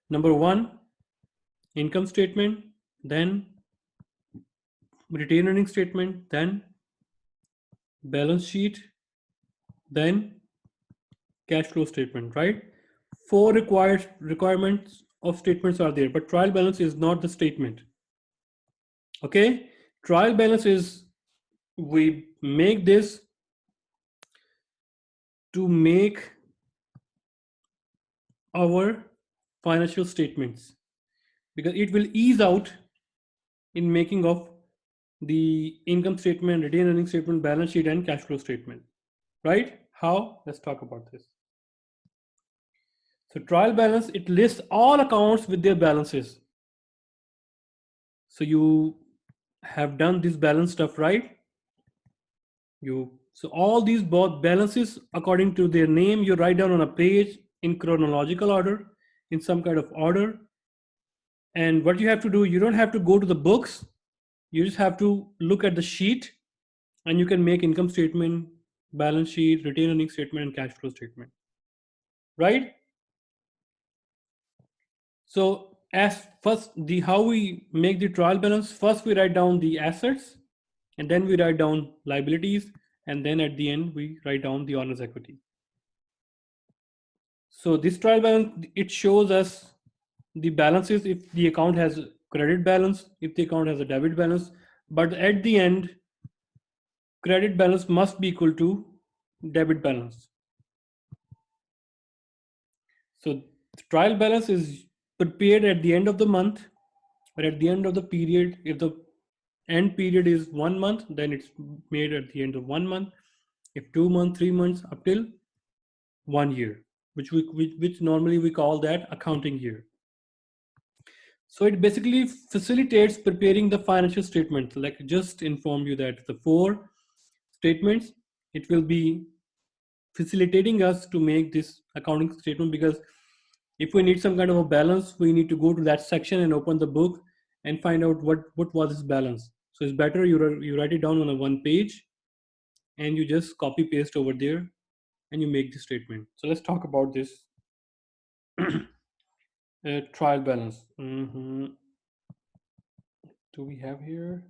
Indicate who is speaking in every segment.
Speaker 1: Number one, income statement, then retained earnings statement, then balance sheet, then cash flow statement, right? Four requirements of statements are there, but trial balance is not the statement. Okay, trial balance is, we make this to make our financial statements, because it will ease out in making of the income statement, retained earnings statement, balance sheet, and cash flow statement, right? How? Let's talk about this. So trial balance, it lists all accounts with their balances. So you have done this balance stuff, right? So all these both balances according to their name, you write down on a page in chronological order, in some kind of order. And what you have to do, you don't have to go to the books. You just have to look at the sheet, and you can make income statement, balance sheet, retained earnings statement, and cash flow statement, right? So as first, the how we make the trial balance, first we write down the assets, and then we write down liabilities, and then at the end we write down the owner's equity. So this trial balance, it shows us the balances if the account has a credit balance, if the account has a debit balance, but at the end, credit balance must be equal to debit balance. So the trial balance is prepared at the end of the month, or at the end of the period. If the end period is 1 month, then it's made at the end of 1 month. If 2 months, 3 months, up till 1 year, which normally we call that accounting year. So it basically facilitates preparing the financial statement. Like just inform you that the 4 statements, it will be facilitating us to make this accounting statement, because if we need some kind of a balance, we need to go to that section and open the book and find out what was this balance. So it's better you write it down on a 1 page, and you just copy paste over there, and you make the statement. So let's talk about this trial balance. Do we have here?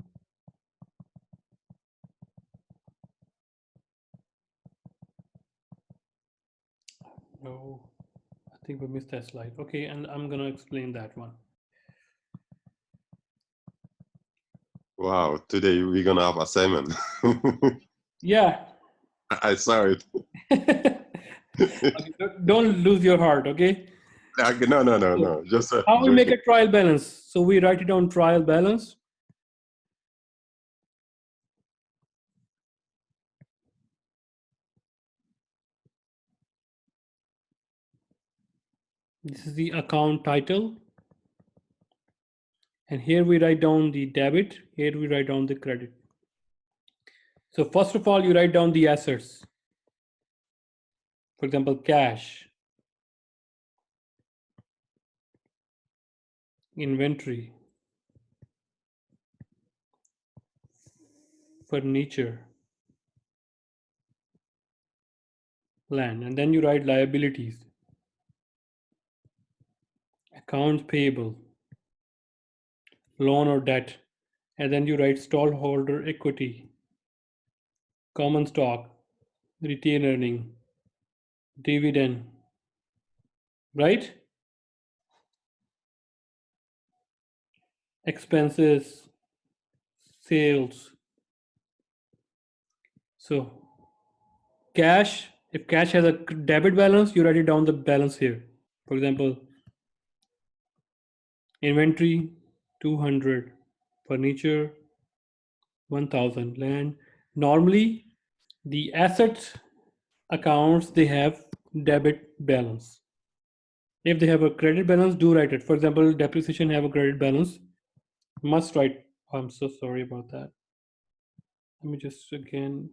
Speaker 1: No, I think we missed that slide. Okay, and I'm gonna explain that one.
Speaker 2: Wow, today we're gonna have assignment.
Speaker 1: Yeah.
Speaker 2: I saw it.
Speaker 1: Okay, don't lose your heart, okay?
Speaker 2: No. Just
Speaker 1: How we make
Speaker 2: joking.
Speaker 1: a trial balance? So we write it down trial balance. This is the account title. And here we write down the debit. Here we write down the credit. So first of all, you write down the assets. For example, cash, inventory, furniture, land. And then you write liabilities, accounts payable, loan or debt. And then you write stockholder equity, common stock, retained earning, dividend, right? Expenses, sales. So cash, if cash has a debit balance, you write it down the balance here. For example, inventory 200, furniture 1000, land. Normally the assets accounts, they have debit balance. If they have a credit balance, do write it. For example, depreciation have a credit balance, must write. I'm so sorry about that. Let me just again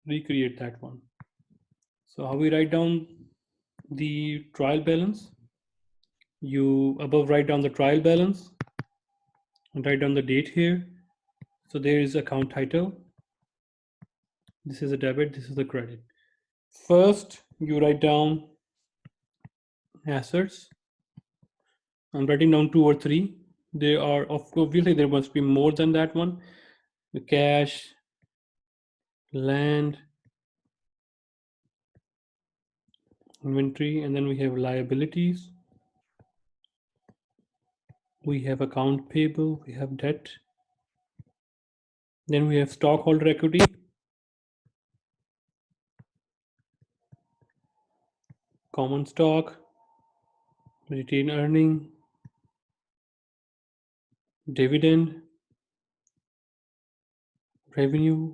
Speaker 1: recreate that one. So how we write down the trial balance? You above write down the trial balance and write down the date here. So there is account title. This is a debit, this is the credit. First, you write down assets. I'm writing down 2 or 3. There are, obviously, there must be more than that one. The cash, land, inventory, and then we have liabilities. We have account payable, we have debt. Then we have stockholder equity, common stock, retained earning, dividend, revenue.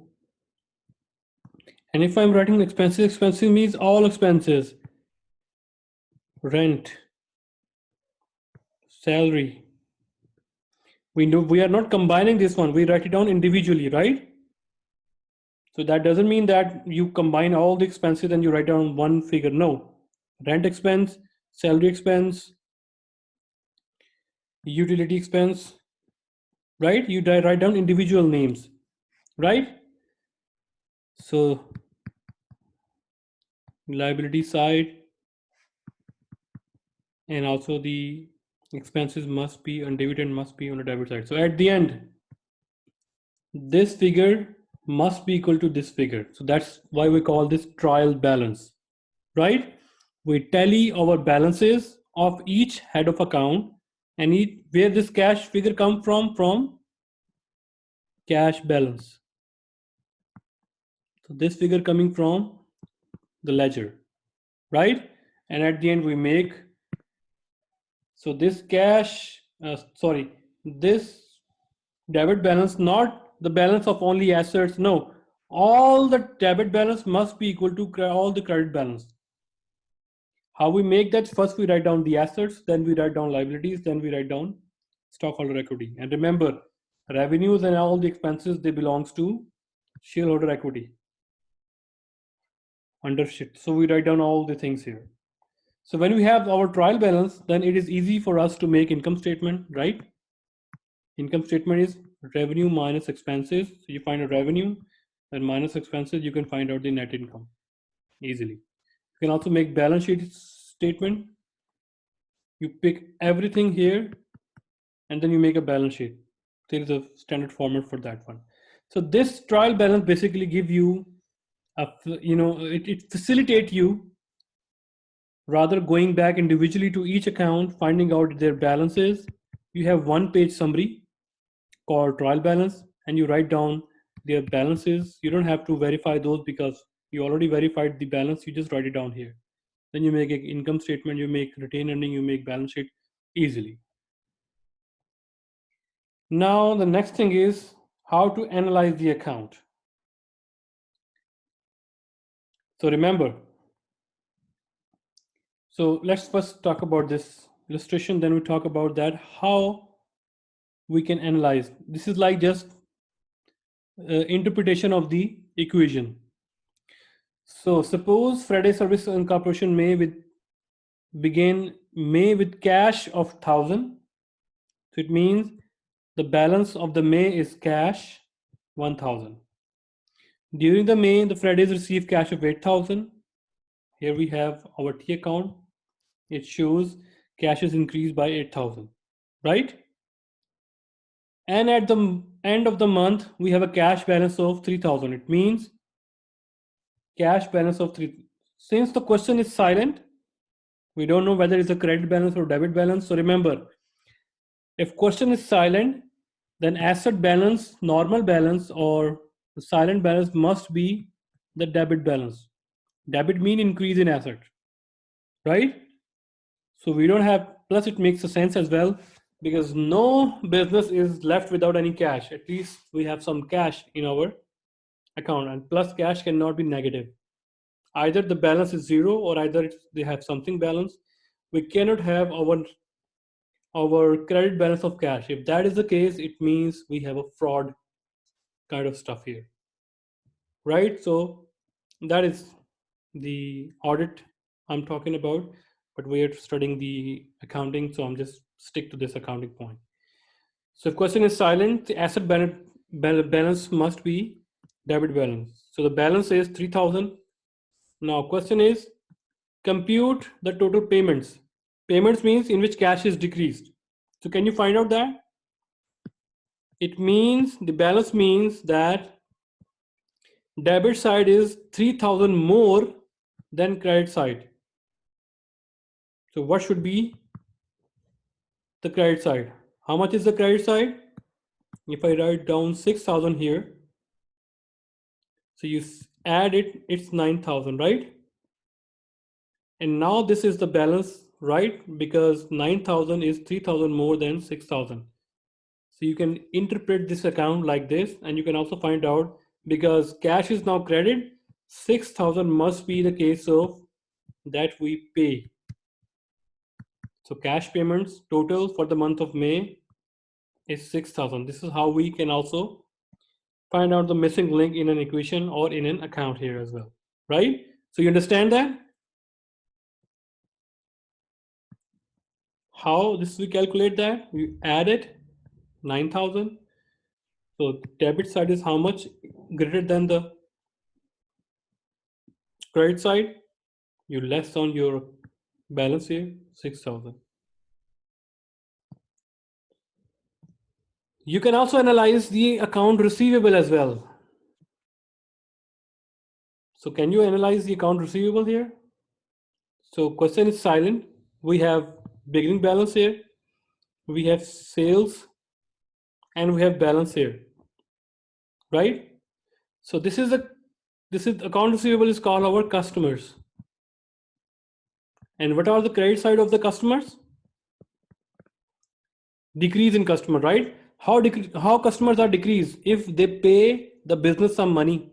Speaker 1: And if I'm writing expenses, expenses means all expenses, rent, salary. We know we are not combining this one. We write it down individually, right? So that doesn't mean that you combine all the expenses and you write down one figure. No, rent expense, salary expense, utility expense, right? You write down individual names, right? So liability side and also the expenses must be on debit and must be on the debit side. So at the end, this figure must be equal to this figure. So that's why we call this trial balance, right? We tally our balances of each head of account and where this cash figure come from cash balance. So this figure coming from the ledger, right? And at the end we make, so this cash, this debit balance, not the balance of only assets, no, all the debit balance must be equal to all the credit balance. How we make that? First we write down the assets, then we write down liabilities, then we write down stockholder equity. And remember, revenues and all the expenses, they belongs to shareholder equity under shit. So we write down all the things here. So when we have our trial balance, then it is easy for us to make income statement, right? Income statement is revenue minus expenses. So you find a revenue, then minus expenses, you can find out the net income easily. You can also make balance sheet statement. You pick everything here and then you make a balance sheet. There is a standard format for that one. So this trial balance basically give you it facilitate you rather going back individually to each account, finding out their balances. You have one page summary called trial balance and you write down their balances. You don't have to verify those because you already verified the balance. You just write it down here. Then you make an income statement, you make retained earning, you make balance sheet easily. Now the next thing is how to analyze the account. So remember, so let's first talk about this illustration, then we talk about that how we can analyze. This is like just interpretation of the equation. So suppose Friday Service Corporation begin May with cash of 1,000. So it means the balance of the May is cash 1,000. During the May, the Fridays receive cash of 8,000. Here we have our T account. It shows cash is increased by 8,000, right? And at the end of the month, we have a cash balance of 3,000. It means cash balance of 3. Since the question is silent, we don't know whether it's a credit balance or debit balance. So remember, if question is silent, then asset balance, normal balance, or the silent balance must be the debit balance. Debit mean increase in asset, right? So we don't have, plus it makes a sense as well because no business is left without any cash. At least we have some cash in our account, and plus cash cannot be negative. Either the balance is zero or either they have something balance. We cannot have our credit balance of cash. If that is the case, it means we have a fraud kind of stuff here, right? So that is the audit I'm talking about, but we are studying the accounting, so I'm just stick to this accounting point. So if question is silent, the asset balance must be debit balance. So the balance is 3,000. Now question is compute the total payments Payments means in which cash is decreased. So can you find out that? It means the balance means that debit side is 3,000 more than credit side. So what should be the credit side? How much is the credit side? If I write down 6,000 here, so you add it, it's 9,000, right? And now this is the balance, right? Because 9,000 is 3,000 more than 6,000. So you can interpret this account like this, and you can also find out because cash is now credit, 6,000 must be the case of that we pay. So cash payments total for the month of May is 6,000. This is how we can also find out the missing link in an equation or in an account here as well, right? So you understand that? How this we calculate that? We add it 9,000. So debit side is how much greater than the credit side? You less on your balance here, 6,000. You can also analyze the account receivable as well. So can you analyze the account receivable here? So question is silent. We have beginning balance here. We have sales and we have balance here, right? So this is account receivable is called our customers. And what are the credit side of the customers? Decrease in customer, right? How customers are decreased? If they pay the business some money,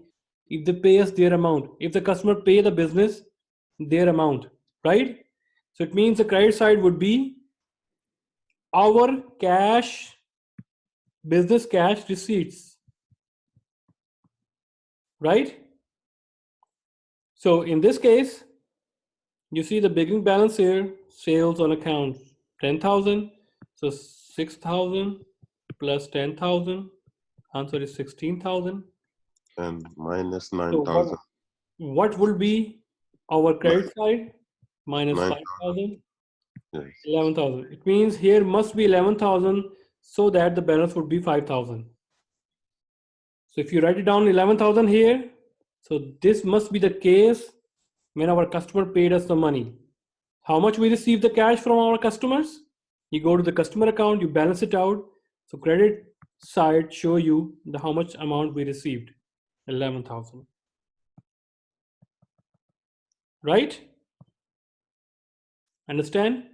Speaker 1: if they pay us their amount, if the customer pay the business their amount, right? So it means the credit side would be our cash, business cash receipts, right? So in this case, you see the beginning balance here, sales on account 10,000. So 6,000 plus 10,000, answer is 16,000.
Speaker 2: And minus
Speaker 1: So
Speaker 2: 9,000.
Speaker 1: what will be our credit side? Minus
Speaker 2: 9,000.
Speaker 1: 5,000,
Speaker 2: Yes.
Speaker 1: 11,000. It means here must be 11,000 so that the balance would be 5,000. So if you write it down 11,000 here, so this must be the case when our customer paid us the money. How much we receive the cash from our customers? You go to the customer account, you balance it out. So credit side show you the how much amount we received, 11,000. Right? Understand?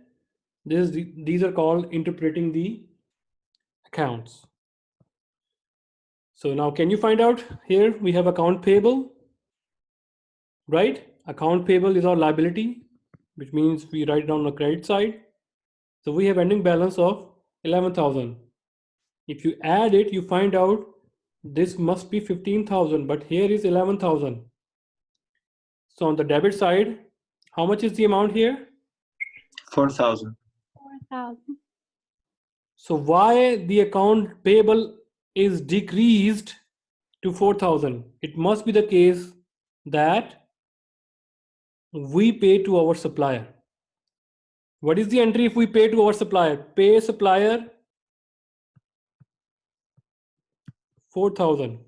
Speaker 1: These are called interpreting the accounts. So now can you find out here we have account payable, right? Account payable is our liability, which means we write down the credit side. So we have ending balance of 11,000. If you add it, you find out this must be 15,000, but here is 11,000. So on the debit side, how much is the amount here?
Speaker 3: 4,000.
Speaker 4: 4,000.
Speaker 1: So why the account payable is decreased to 4,000? It must be the case that we pay to our supplier. What is the entry if we pay to our supplier? Pay supplier 4,000.